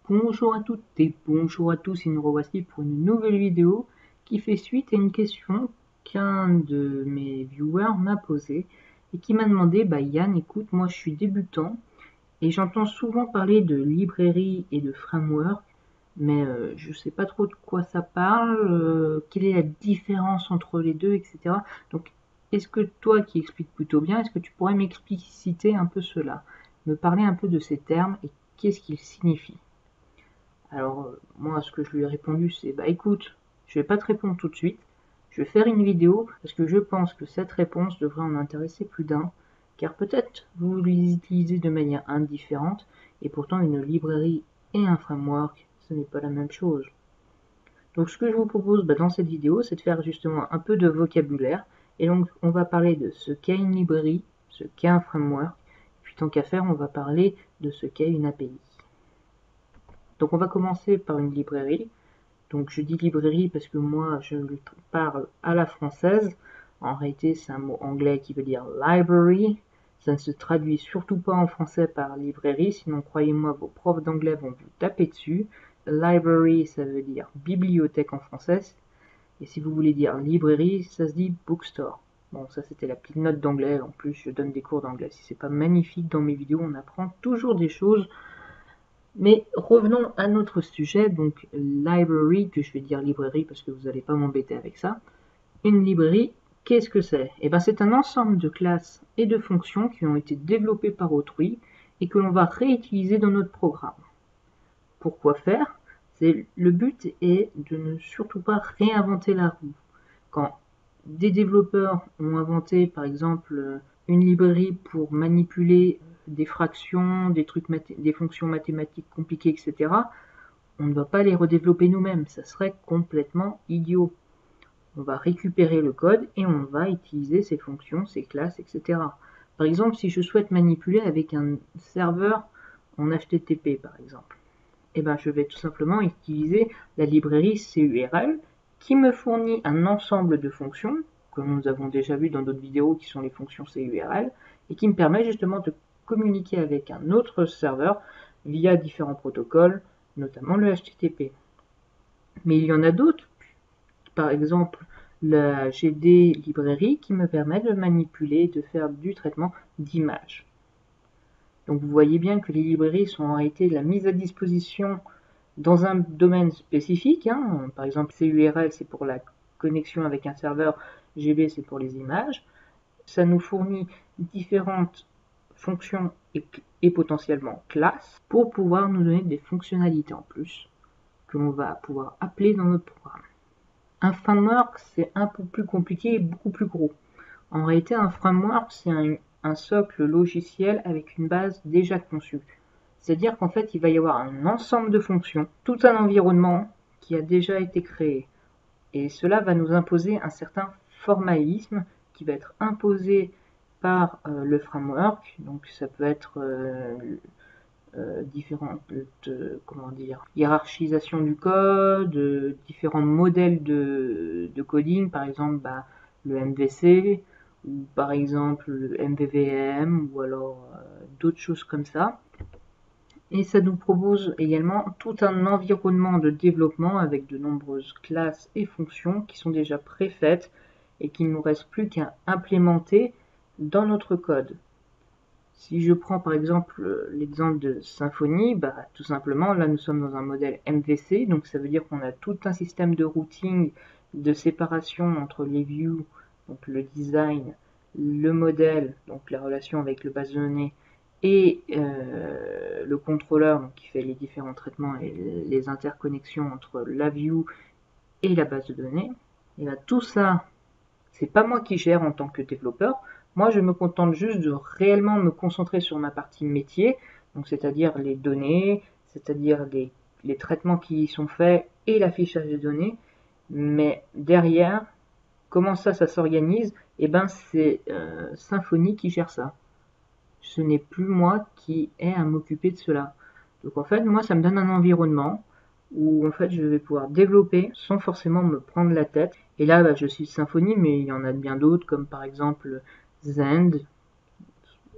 Bonjour à toutes et bonjour à tous, et nous revoici pour une nouvelle vidéo qui fait suite à une question qu'un de mes viewers m'a posée et qui m'a demandé, Yann, écoute, moi je suis débutant et j'entends souvent parler de librairie et de framework, mais je sais pas trop de quoi ça parle, quelle est la différence entre les deux, etc. Donc, est-ce que toi qui expliques plutôt bien, est-ce que tu pourrais m'expliciter un peu cela, me parler un peu de ces termes et qu'est-ce qu'ils signifient? Alors, moi, ce que je lui ai répondu, c'est écoute, je vais pas te répondre tout de suite. Je vais faire une vidéo parce que je pense que cette réponse devrait en intéresser plus d'un, car peut-être vous les utilisez de manière indifférente, et pourtant une librairie et un framework, ce n'est pas la même chose. Donc, ce que je vous propose dans cette vidéo, c'est de faire justement un peu de vocabulaire, et donc on va parler de ce qu'est une librairie, ce qu'est un framework, puis tant qu'à faire, on va parler de ce qu'est une API. Donc on va commencer par une librairie. Donc je dis librairie parce que moi je parle à la française. En réalité c'est un mot anglais qui veut dire library. Ça ne se traduit surtout pas en français par librairie, sinon croyez-moi vos profs d'anglais vont vous taper dessus. Library ça veut dire bibliothèque en français. Et si vous voulez dire librairie, ça se dit bookstore. Bon, ça c'était la petite note d'anglais. En plus, je donne des cours d'anglais. Si c'est pas magnifique dans mes vidéos, on apprend toujours des choses. Mais revenons à notre sujet, donc library, que je vais dire librairie parce que vous n'allez pas m'embêter avec ça. Une librairie, qu'est-ce que c'est? C'est un ensemble de classes et de fonctions qui ont été développées par autrui et que l'on va réutiliser dans notre programme. Pourquoi faire? Le but est de ne surtout pas réinventer la roue. Quand des développeurs ont inventé par exemple une librairie pour manipuler des fractions, des fonctions mathématiques compliquées, etc., on ne va pas les redévelopper nous-mêmes, ça serait complètement idiot. On va récupérer le code et on va utiliser ces fonctions, ces classes, etc. Par exemple, si je souhaite manipuler avec un serveur en HTTP, par exemple, je vais tout simplement utiliser la librairie CURL qui me fournit un ensemble de fonctions que nous avons déjà vu dans d'autres vidéos qui sont les fonctions CURL et qui me permet justement de communiquer avec un autre serveur via différents protocoles, notamment le HTTP. Mais il y en a d'autres, par exemple la GD librairie qui me permet de manipuler, de faire du traitement d'images. Donc vous voyez bien que les librairies sont en réalité la mise à disposition dans un domaine spécifique. Par exemple CURL c'est pour la connexion avec un serveur, GB c'est pour les images. Ça nous fournit différentes fonctions et potentiellement classes pour pouvoir nous donner des fonctionnalités en plus que l'on va pouvoir appeler dans notre programme. Un framework c'est un peu plus compliqué et beaucoup plus gros. En réalité un framework c'est un socle logiciel avec une base déjà conçue. C'est-à-dire qu'en fait, il va y avoir un ensemble de fonctions, tout un environnement qui a déjà été créé. Et cela va nous imposer un certain formalisme qui va être imposé par le framework. Donc ça peut être différentes hiérarchisation du code, différents modèles de coding, par exemple le MVC, ou par exemple le MVVM, ou alors d'autres choses comme ça. Et ça nous propose également tout un environnement de développement avec de nombreuses classes et fonctions qui sont déjà préfaites et qu'il ne nous reste plus qu'à implémenter dans notre code. Si je prends par exemple l'exemple de Symfony, tout simplement là nous sommes dans un modèle MVC, donc ça veut dire qu'on a tout un système de routing, de séparation entre les views, donc le design, le modèle, donc la relation avec le base de données, et le contrôleur donc, qui fait les différents traitements et les interconnexions entre la view et la base de données. Et tout ça, c'est pas moi qui gère en tant que développeur. Moi, je me contente juste de réellement me concentrer sur ma partie métier, donc c'est-à-dire les données, c'est-à-dire les traitements qui y sont faits et l'affichage des données. Mais derrière, comment ça s'organise? C'est Symfony qui gère ça. Ce n'est plus moi qui ai à m'occuper de cela. Donc en fait, moi, ça me donne un environnement où en fait je vais pouvoir développer sans forcément me prendre la tête. Et là, je suis Symfony, mais il y en a bien d'autres, comme par exemple Zend,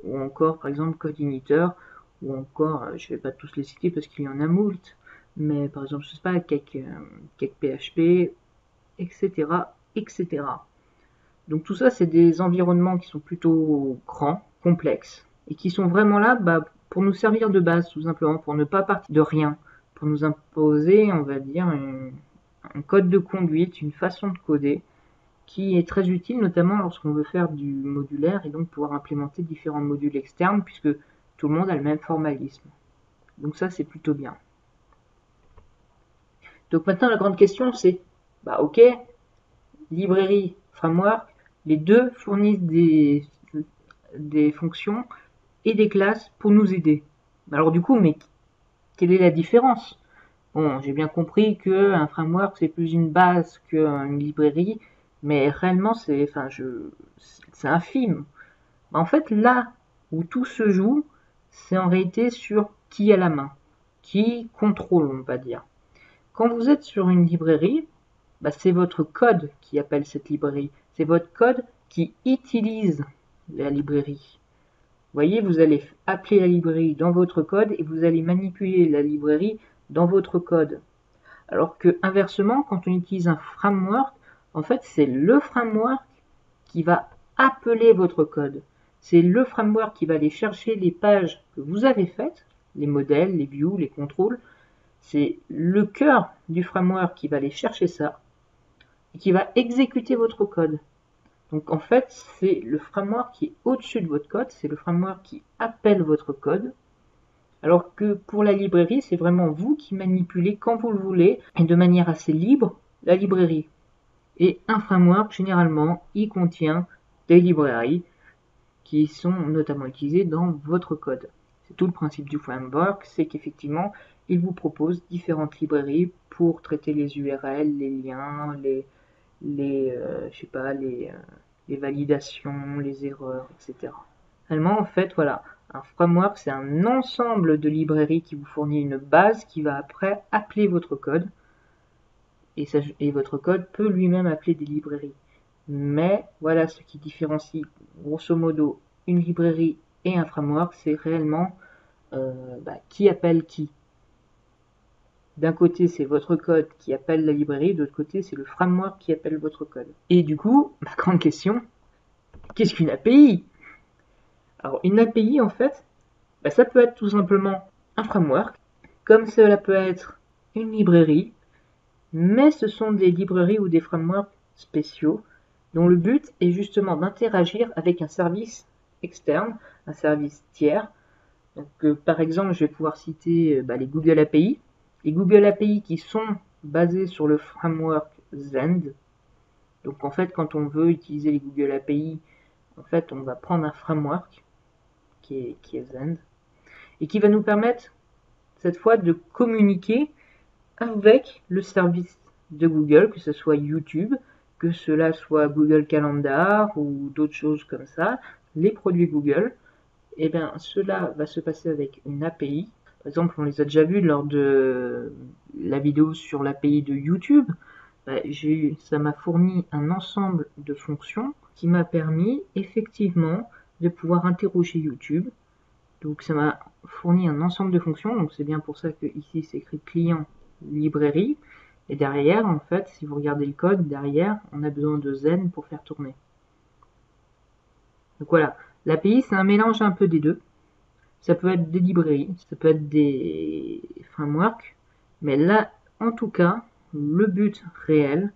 ou encore par exemple Code Editor, ou encore, je ne vais pas tous les citer parce qu'il y en a moult. mais par exemple, je sais pas, quelques PHP, etc., etc. Donc tout ça, c'est des environnements qui sont plutôt grands, complexes, et qui sont vraiment là pour nous servir de base, tout simplement, pour ne pas partir de rien, pour nous imposer, on va dire, un code de conduite, une façon de coder, qui est très utile, notamment lorsqu'on veut faire du modulaire, et donc pouvoir implémenter différents modules externes, puisque tout le monde a le même formalisme. Donc ça, c'est plutôt bien. Donc maintenant, la grande question, c'est, ok, librairie, framework, les deux fournissent des fonctions et des classes pour nous aider. Alors du coup, mais quelle est la différence? Bon, j'ai bien compris que un framework c'est plus une base qu'une librairie, mais réellement c'est infime. En fait, là où tout se joue, c'est en réalité sur qui a la main, qui contrôle, on va dire. Quand vous êtes sur une librairie, c'est votre code qui appelle cette librairie. C'est votre code qui utilise la librairie. Vous voyez, vous allez appeler la librairie dans votre code et vous allez manipuler la librairie dans votre code. Alors que inversement, quand on utilise un framework, en fait, c'est le framework qui va appeler votre code. C'est le framework qui va aller chercher les pages que vous avez faites, les modèles, les views, les contrôles. C'est le cœur du framework qui va aller chercher ça et qui va exécuter votre code. Donc en fait, c'est le framework qui est au-dessus de votre code, c'est le framework qui appelle votre code, alors que pour la librairie, c'est vraiment vous qui manipulez quand vous le voulez, et de manière assez libre, la librairie. Et un framework, généralement, il contient des librairies qui sont notamment utilisées dans votre code. C'est tout le principe du framework, c'est qu'effectivement, il vous propose différentes librairies pour traiter les URL, les liens, les validations, les erreurs, etc. Réellement, en fait, voilà, un framework, c'est un ensemble de librairies qui vous fournit une base qui va après appeler votre code. Et votre code peut lui-même appeler des librairies. Mais voilà ce qui différencie grosso modo une librairie et un framework, c'est réellement qui appelle qui. D'un côté, c'est votre code qui appelle la librairie, de l'autre côté, c'est le framework qui appelle votre code. Et du coup, ma grande question, qu'est-ce qu'une API? Alors, une API, en fait, ça peut être tout simplement un framework, comme cela peut être une librairie, mais ce sont des librairies ou des frameworks spéciaux dont le but est justement d'interagir avec un service externe, un service tiers. Donc, par exemple, je vais pouvoir citer les Google API. Les Google API qui sont basés sur le framework Zend. Donc en fait, quand on veut utiliser les Google API, en fait, on va prendre un framework qui est Zend et qui va nous permettre cette fois de communiquer avec le service de Google, que ce soit YouTube, que cela soit Google Calendar ou d'autres choses comme ça, les produits Google, et bien cela va se passer avec une API. Par exemple, on les a déjà vus lors de la vidéo sur l'API de YouTube. Ça m'a fourni un ensemble de fonctions qui m'a permis effectivement de pouvoir interroger YouTube. Donc ça m'a fourni un ensemble de fonctions, donc c'est bien pour ça que ici c'est écrit client librairie. Et derrière, en fait, si vous regardez le code, derrière, on a besoin de Zen pour faire tourner. Donc voilà, l'API c'est un mélange un peu des deux. Ça peut être des librairies, ça peut être des frameworks, mais là, en tout cas, le but réel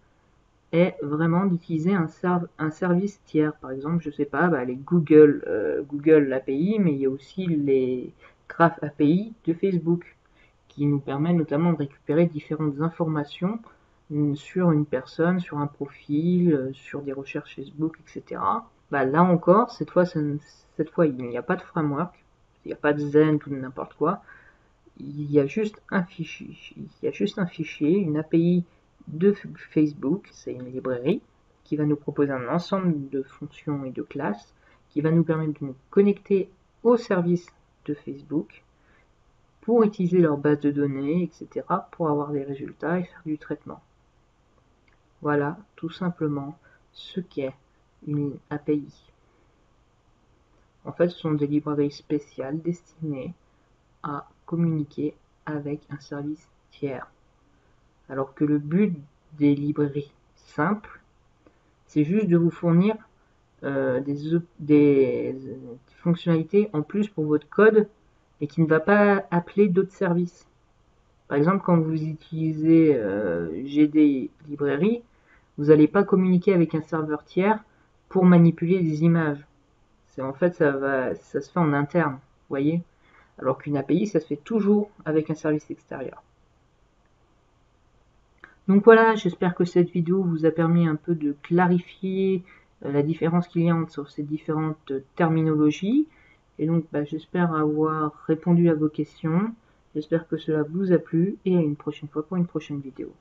est vraiment d'utiliser un service tiers. Par exemple, je sais pas, les Google API, mais il y a aussi les Graph API de Facebook qui nous permet notamment de récupérer différentes informations sur une personne, sur un profil, sur des recherches Facebook, etc. Là encore, cette fois, il n'y a pas de framework, il n'y a pas de Zen ou de n'importe quoi. Il y a juste un fichier, une API de Facebook, c'est une librairie, qui va nous proposer un ensemble de fonctions et de classes, qui va nous permettre de nous connecter au service de Facebook pour utiliser leur base de données, etc., pour avoir des résultats et faire du traitement. Voilà tout simplement ce qu'est une API. En fait, ce sont des librairies spéciales destinées à communiquer avec un service tiers. Alors que le but des librairies simples, c'est juste de vous fournir des fonctionnalités en plus pour votre code et qui ne va pas appeler d'autres services. Par exemple, quand vous utilisez GD Librairie, vous n'allez pas communiquer avec un serveur tiers pour manipuler des images. En fait, ça se fait en interne, vous voyez. Alors qu'une API, ça se fait toujours avec un service extérieur. Donc voilà, j'espère que cette vidéo vous a permis un peu de clarifier la différence qu'il y a entre ces différentes terminologies. Et donc j'espère avoir répondu à vos questions. J'espère que cela vous a plu et à une prochaine fois pour une prochaine vidéo.